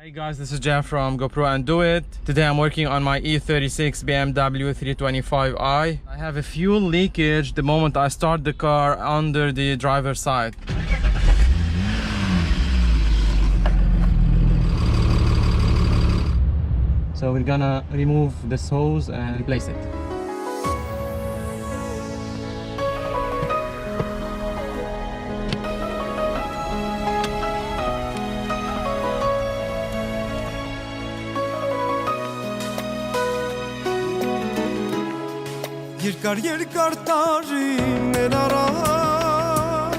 Hey guys, this is Jeff from GoPro and Do It. Today I'm working on my E36 BMW 325i. I have a fuel leakage the moment I start the car under the driver's side. So we're gonna remove this hose and replace it. Երկար տարիներ առաջ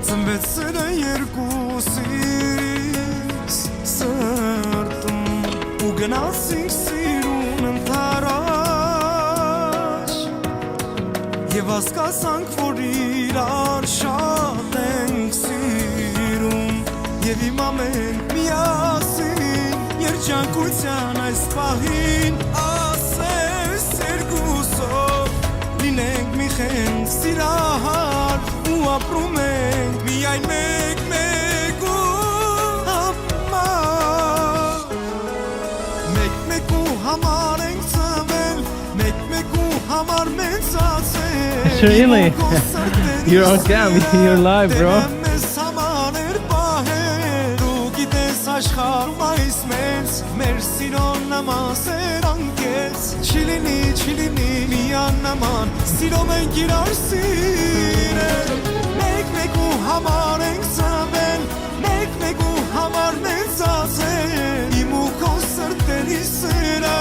ծնվեց սերը երկուսիս սրտում ու գնացինք սիրուն ընթരാճ և հասկացանք, որ իրար շատ ենք սիրում և հիմա մենք միասին երջանկության այս պահին Լինենք մի խենթ սիրահար ու ապրում ենք միայն մեկ-մեկու համար Մեկ-մեկու համար ենք ծնվել, մեկ-մեկու համար մեծացել Really? You're on cam, you're live, bro. Մեզ համար էր պահել Դու գիտես աշխարհում այս մեծ մեր սիրոն նման սերանկեց Չի լինի միանման Սիրով ենք իրար սիրել Մեկ-մեկու համար ենք ծնվել Մեկ-մեկու համար մեծացել Իմ ու քո սրտերի սերը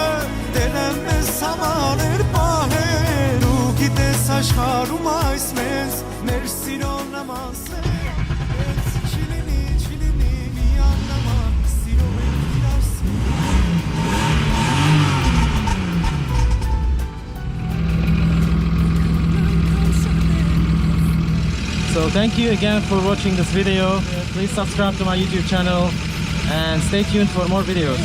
Տերը մեզ համար էր պահել Դու գիտես աշխարհում այս մեզ մեր սիրոն նման սերանկեց Չի լինի միանման Սիրով ենք իրար սիրել So thank you again for watching this video. Please subscribe to my YouTube channel and stay tuned for more videos.